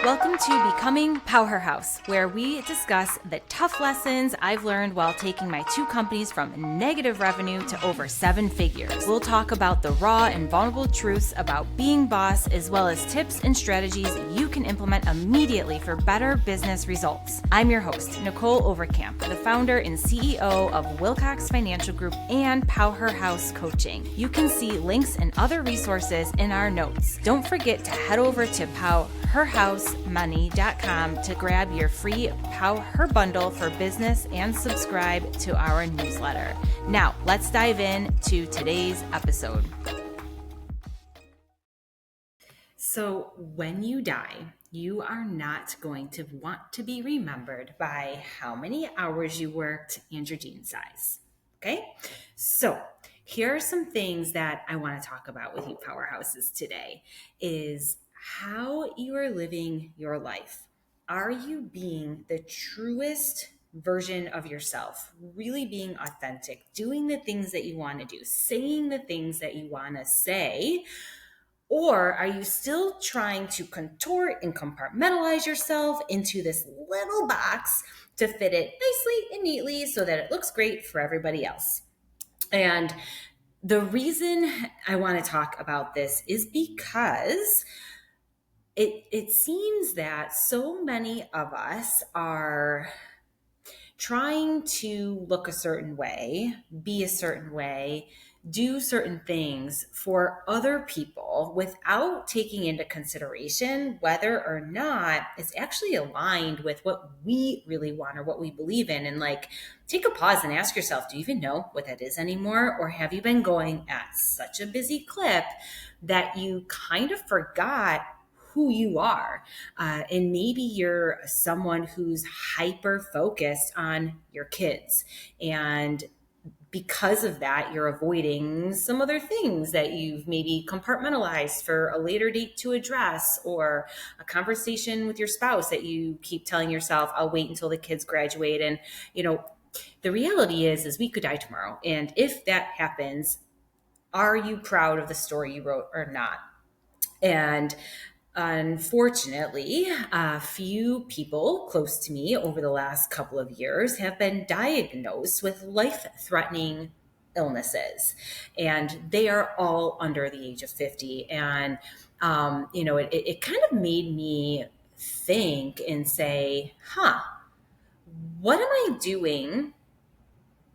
Welcome to Becoming PowHERhouse, where we discuss the tough lessons I've learned while taking my two companies from negative revenue to over 7 figures. We'll talk about the raw and vulnerable truths about being boss, as well as tips and strategies you can implement immediately for better business results. I'm your host, Nicholle Overcamp, the founder and CEO of Wilcox Financial Group and PowHERhouse Coaching. You can see links and other resources in our notes. Don't forget to head over to PowHERhousemoney.com to grab your free PowHER bundle for business and subscribe to our newsletter. Now, let's dive in to today's episode. So, when you die, you are not going to want to be remembered by how many hours you worked and your jean size. Okay? So, here are some things that I want to talk about with you PowHERhouses today is how you are living your life. Are you being the truest version of yourself, really being authentic, doing the things that you want to do, saying the things that you want to say? Or are you still trying to contort and compartmentalize yourself into this little box to fit it nicely and neatly so that it looks great for everybody else? And the reason I want to talk about this is because it seems that so many of us are trying to look a certain way, be a certain way, do certain things for other people without taking into consideration whether or not it's actually aligned with what we really want or what we believe in. And take a pause and ask yourself, do you even know what that is anymore? Or have you been going at such a busy clip that you kind of forgot who you are? And maybe you're someone who's hyper focused on your kids, and because of that, you're avoiding some other things that you've maybe compartmentalized for a later date to address, or a conversation with your spouse that you keep telling yourself, I'll wait until the kids graduate. And, the reality is we could die tomorrow. And if that happens, are you proud of the story you wrote or not? And unfortunately, a few people close to me over the last couple of years have been diagnosed with life-threatening illnesses, and they are all under the age of 50. And, it kind of made me think and say, what am I doing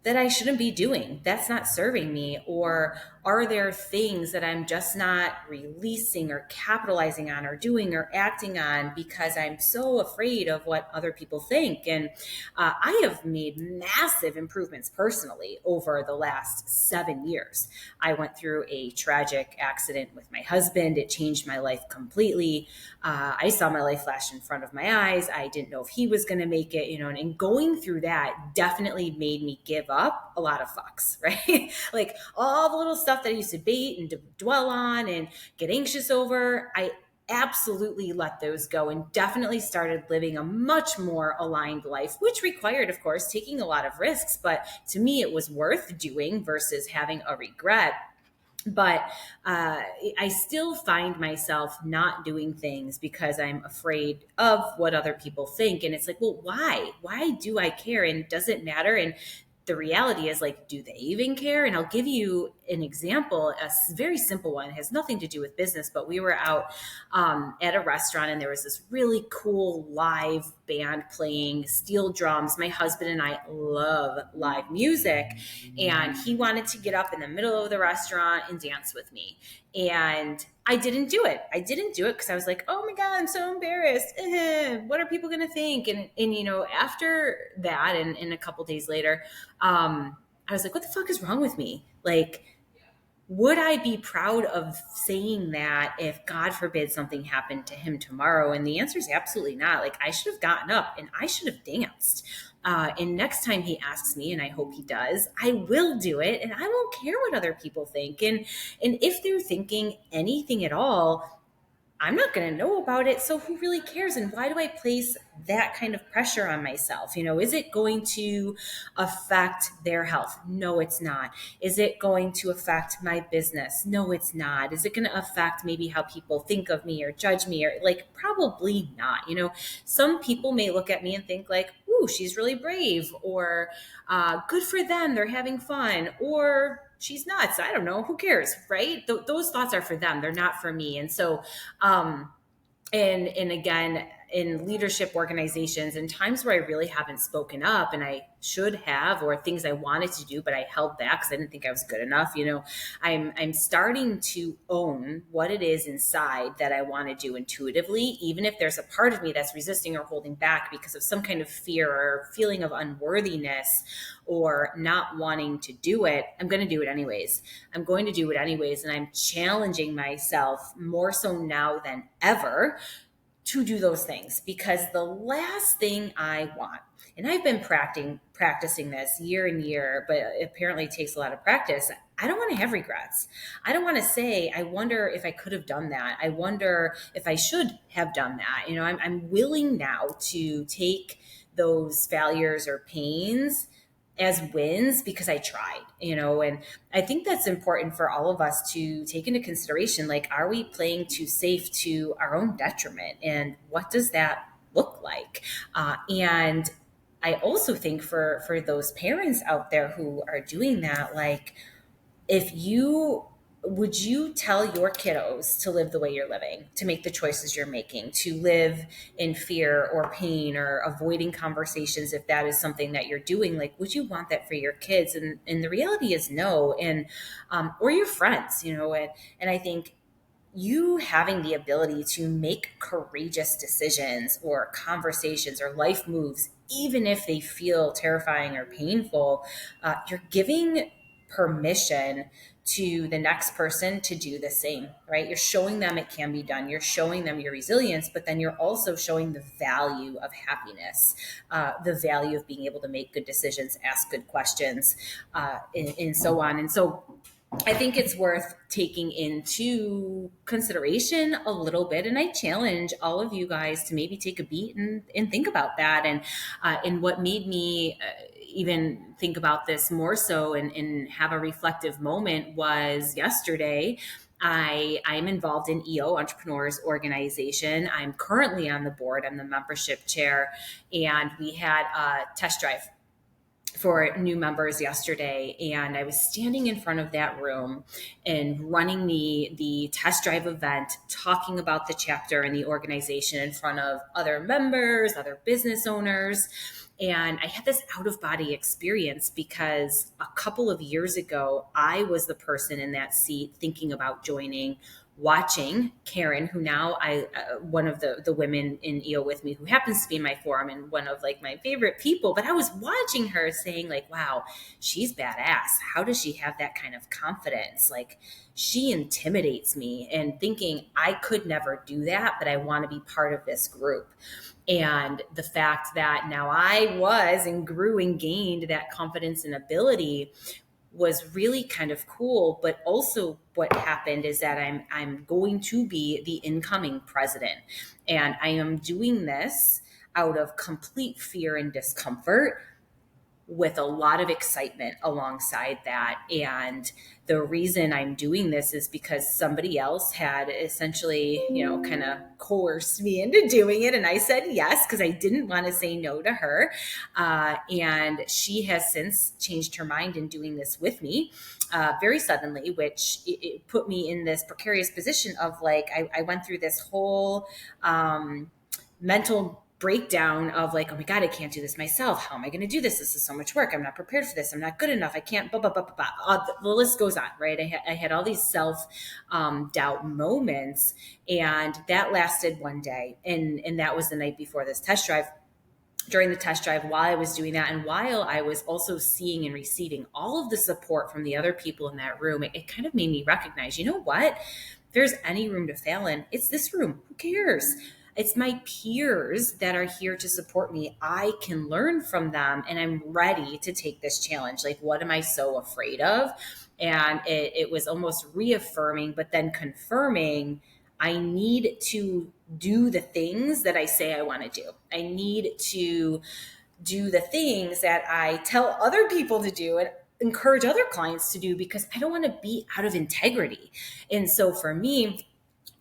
that I shouldn't be doing? That's not serving me. Or are there things that I'm just not releasing or capitalizing on or doing or acting on because I'm so afraid of what other people think? And I have made massive improvements personally over the last 7 years. I went through a tragic accident with my husband. It changed my life completely. I saw my life flash in front of my eyes. I didn't know if he was going to make it, and going through that definitely made me give up a lot of fucks, right? Like all the little stuff that I used to bait and to dwell on and get anxious over, I absolutely let those go and definitely started living a much more aligned life, which required, of course, taking a lot of risks. But to me, it was worth doing versus having a regret. But I still find myself not doing things because I'm afraid of what other people think. And it's like, well, why? Why do I care? And does it matter? And the reality is, do they even care? And I'll give you an example, very simple one. It has nothing to do with business, but we were out at a restaurant, and there was this really cool live band playing steel drums. My husband and I love live music, and he wanted to get up in the middle of the restaurant and dance with me. And I didn't do it. Because I was like, oh my God, I'm so embarrassed. What are people going to think? And after that, and a couple days later, I was like, what the fuck is wrong with me? Would I be proud of saying that if, God forbid, something happened to him tomorrow? And the answer is absolutely not. I should have gotten up and I should have danced. And next time he asks me, and I hope he does, I will do it, and I won't care what other people think. And if they're thinking anything at all, I'm not going to know about it. So who really cares? And why do I place that kind of pressure on myself? Is it going to affect their health? No, it's not. Is it going to affect my business? No, it's not. Is it going to affect maybe how people think of me or judge me, or like, probably not. Some people may look at me and think like, ooh, she's really brave, or good for them, they're having fun, or she's nuts. I don't know. Who cares, right? Those thoughts are for them. They're not for me. And so, um, and again, in leadership organizations and times where I really haven't spoken up and I should have, or things I wanted to do but I held back because I didn't think I was good enough, I'm starting to own what it is inside that I want to do intuitively, even if there's a part of me that's resisting or holding back because of some kind of fear or feeling of unworthiness or not wanting to do it. I'm going to do it anyways. I'm going to do it anyways. And I'm challenging myself more so now than ever to do those things, because the last thing I want, and I've been practicing this year and year, but apparently it takes a lot of practice. I don't want to have regrets. I don't want to say, I wonder if I could have done that. I wonder if I should have done that. I'm willing now to take those failures or pains as wins because I tried, and I think that's important for all of us to take into consideration. Like, are we playing too safe to our own detriment? And what does that look like? And I also think for those parents out there who are doing that, like, if you would you tell your kiddos to live the way you're living, to make the choices you're making, to live in fear or pain or avoiding conversations if that is something that you're doing? Like, would you want that for your kids? And the reality is no. And or your friends, and I think you having the ability to make courageous decisions or conversations or life moves, even if they feel terrifying or painful, you're giving permission to the next person to do the same, right? You're showing them it can be done. You're showing them your resilience, but then you're also showing the value of happiness, the value of being able to make good decisions, ask good questions, and so on. And so I think it's worth taking into consideration a little bit. And I challenge all of you guys to maybe take a beat and think about that. And what made me even think about this more so and have a reflective moment was yesterday. I'm involved in EO, Entrepreneurs Organization. I'm currently on the board. I'm the membership chair. And we had a test drive for new members yesterday, and I was standing in front of that room and running the test drive event, talking about the chapter and the organization in front of other members, other business owners. And I had this out of body experience because a couple of years ago, I was the person in that seat thinking about joining, watching Karen, who now one of the women in EO with me, who happens to be in my forum and one of like my favorite people, but I was watching her saying like, wow, she's badass. How does she have that kind of confidence? Like, she intimidates me, and thinking I could never do that, but I want to be part of this group. And the fact that now I was and grew and gained that confidence and ability was really kind of cool. But also what happened is that I'm going to be the incoming president. And I am doing this out of complete fear and discomfort, with a lot of excitement alongside that. And the reason I'm doing this is because somebody else had essentially, kind of coerced me into doing it. And I said yes, because I didn't want to say no to her. And she has since changed her mind in doing this with me very suddenly, which it put me in this precarious position of like, I went through this whole mental breakdown of like, oh my God, I can't do this myself. How am I going to do this? This is so much work. I'm not prepared for this. I'm not good enough. I can't, blah, blah, blah, blah, blah. The list goes on, right? I had all these self doubt moments, and that lasted one day. And that was the night before this test drive. During the test drive, while I was doing that, and while I was also seeing and receiving all of the support from the other people in that room, it kind of made me recognize, you know what? If there's any room to fail in, it's this room. Who cares? It's my peers that are here to support me. I can learn from them, and I'm ready to take this challenge. Like, what am I so afraid of? And it was almost reaffirming, but then confirming, I need to do the things that I say I want to do. I need to do the things that I tell other people to do and encourage other clients to do, because I don't want to be out of integrity. And so for me,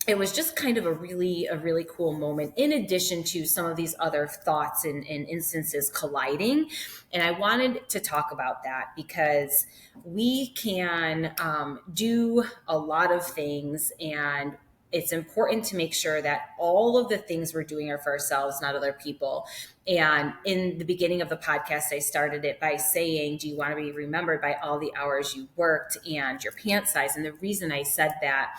it was just kind of a really cool moment, in addition to some of these other thoughts and instances colliding. And I wanted to talk about that because we can do a lot of things, and it's important to make sure that all of the things we're doing are for ourselves, not other people. And in the beginning of the podcast, I started it by saying, do you want to be remembered by all the hours you worked and your pant size? And the reason I said that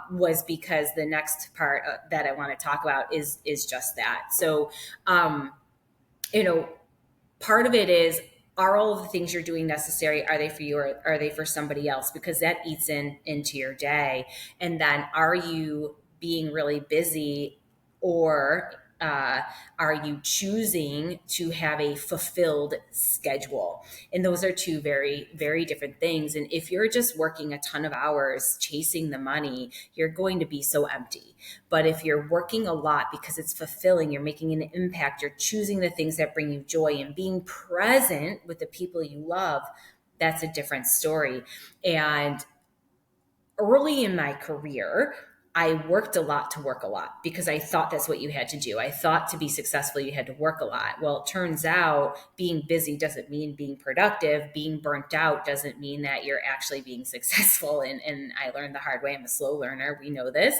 was because the next part that I want to talk about is just that. So, you know, part of it is, are all of the things you're doing necessary? Are they for you, or are they for somebody else? Because that eats into your day. And then, are you being really busy, or are you choosing to have a fulfilled schedule? And those are two very, very different things. And if you're just working a ton of hours chasing the money, you're going to be so empty. But if you're working a lot because it's fulfilling, you're making an impact, you're choosing the things that bring you joy and being present with the people you love, that's a different story. And early in my career, I worked a lot to work a lot because I thought that's what you had to do. I thought to be successful, you had to work a lot. Well, it turns out being busy doesn't mean being productive. Being burnt out doesn't mean that you're actually being successful. And I learned the hard way. I'm a slow learner. We know this.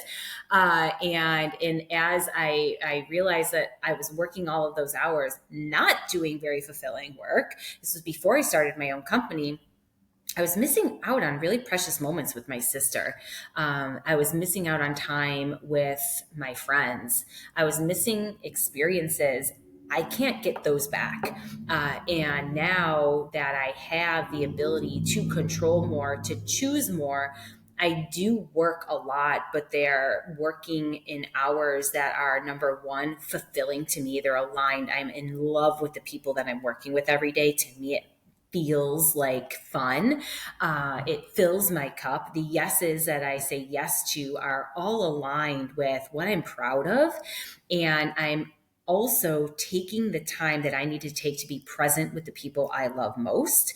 And as I realized that I was working all of those hours, not doing very fulfilling work, this was before I started my own company, I was missing out on really precious moments with my sister. I was missing out on time with my friends. I was missing experiences. I can't get those back. And now that I have the ability to control more, to choose more, I do work a lot, but they're working in hours that are, number one, fulfilling to me. They're aligned. I'm in love with the people that I'm working with every day. To me, it feels like fun. It fills my cup. The yeses that I say yes to are all aligned with what I'm proud of. And I'm also taking the time that I need to take to be present with the people I love most.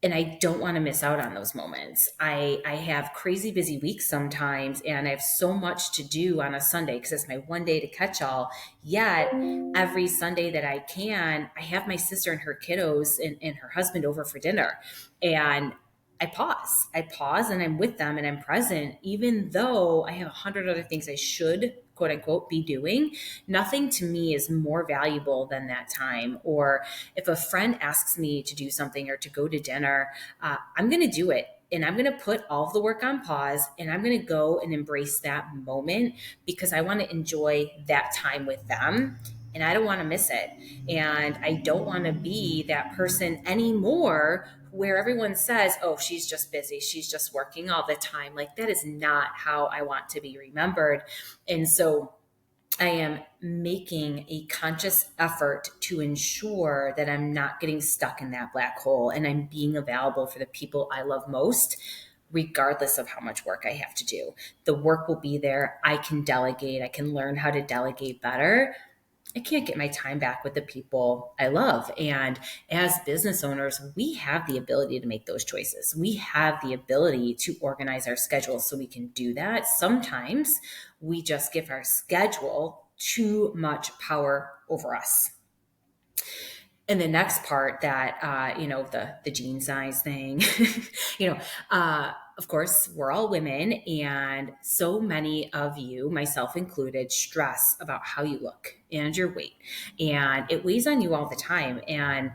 And I don't want to miss out on those moments. I have crazy busy weeks sometimes, and I have so much to do on a Sunday because it's my one day to catch all. Yet every Sunday that I can, I have my sister and her kiddos and her husband over for dinner. And I pause. I pause and I'm with them and I'm present, even though I have 100 other things I should, quote unquote, be doing. Nothing to me is more valuable than that time. Or if a friend asks me to do something or to go to dinner, I'm going to do it. And I'm going to put all of the work on pause and I'm going to go and embrace that moment because I want to enjoy that time with them and I don't want to miss it. And I don't want to be that person anymore where everyone says, oh, she's just busy. She's just working all the time. Like, that is not how I want to be remembered. And so I am making a conscious effort to ensure that I'm not getting stuck in that black hole and I'm being available for the people I love most, regardless of how much work I have to do. The work will be there. I can delegate. I can learn how to delegate better. I can't get my time back with the people I love. And as business owners, we have the ability to make those choices. We have the ability to organize our schedule so we can do that. Sometimes we just give our schedule too much power over us. And the next part that, the gene size thing, of course, we're all women, and so many of you, myself included, stress about how you look and your weight. And it weighs on you all the time. And,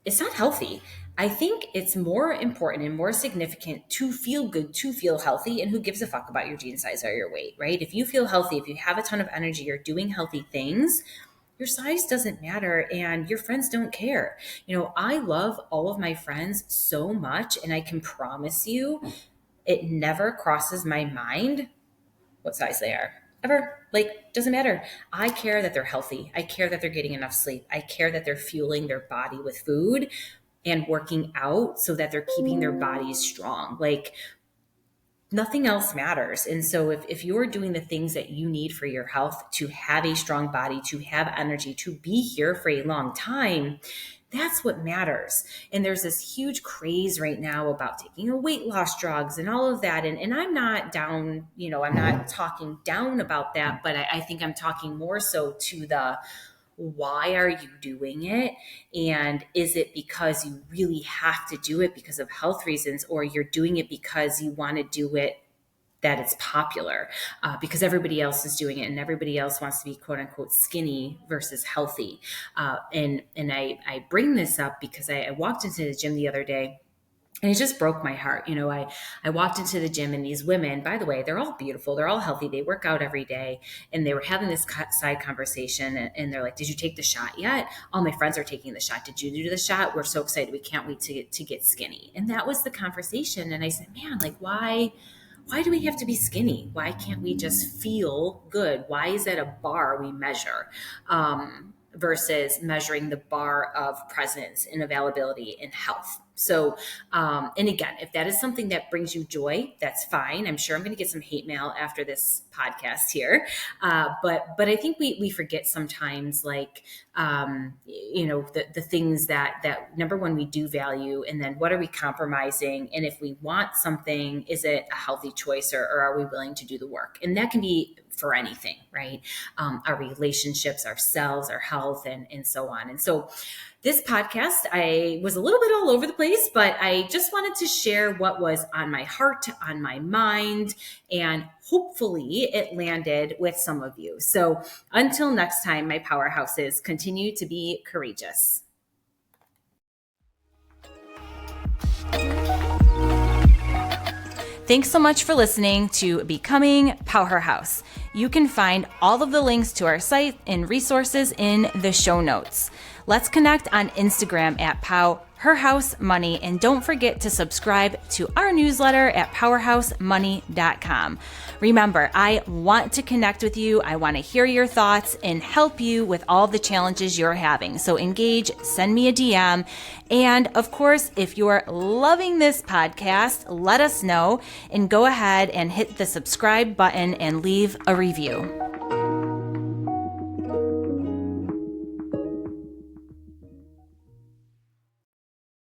it's not healthy. I think it's more important and more significant to feel good, to feel healthy, and who gives a fuck about your gene size or your weight, right? If you feel healthy, if you have a ton of energy, you're doing healthy things, your size doesn't matter and your friends don't care. I love all of my friends so much, and I can promise you it never crosses my mind what size they are. Ever. Like, doesn't matter. I care that they're healthy. I care that they're getting enough sleep. I care that they're fueling their body with food and working out so that they're keeping their bodies strong. Like, nothing else matters. And so if you're doing the things that you need for your health, to have a strong body, to have energy, to be here for a long time, that's what matters. And there's this huge craze right now about taking a weight loss drugs and all of that. And I'm not down, I'm not talking down about that, but I think I'm talking more so to the, why are you doing it? And is it because you really have to do it because of health reasons, or you're doing it because you want to do it that it's popular, because everybody else is doing it and everybody else wants to be quote unquote skinny versus healthy. And I bring this up because I walked into the gym the other day, and it just broke my heart. I walked into the gym, and these women, by the way, they're all beautiful. They're all healthy. They work out every day. And they were having this side conversation, and they're like, did you take the shot yet? All my friends are taking the shot. Did you do the shot? We're so excited. We can't wait to get skinny. And that was the conversation. And I said, man, like, why do we have to be skinny? Why can't we just feel good? Why is that a bar we measure? Versus measuring the bar of presence and availability and health. So, and again, if that is something that brings you joy, that's fine. I'm sure I'm going to get some hate mail after this podcast here. But I think we forget sometimes, like, the things that number one, we do value, and then what are we compromising? And if we want something, is it a healthy choice, or are we willing to do the work? And that can be for anything, right? Our relationships, ourselves, our health, and so on. And so this podcast, I was a little bit all over the place, but I just wanted to share what was on my heart, on my mind, and hopefully it landed with some of you. So until next time, my powerhouses, continue to be courageous. Thanks so much for listening to Becoming PowHERhouse. You can find all of the links to our site and resources in the show notes. Let's connect on Instagram at PowHERhouseMoney, and don't forget to subscribe to our newsletter at PowHERhouseMoney.com. Remember, I want to connect with you. I want to hear your thoughts and help you with all the challenges you're having. So engage, send me a DM. And of course, if you're loving this podcast, let us know and go ahead and hit the subscribe button and leave a review.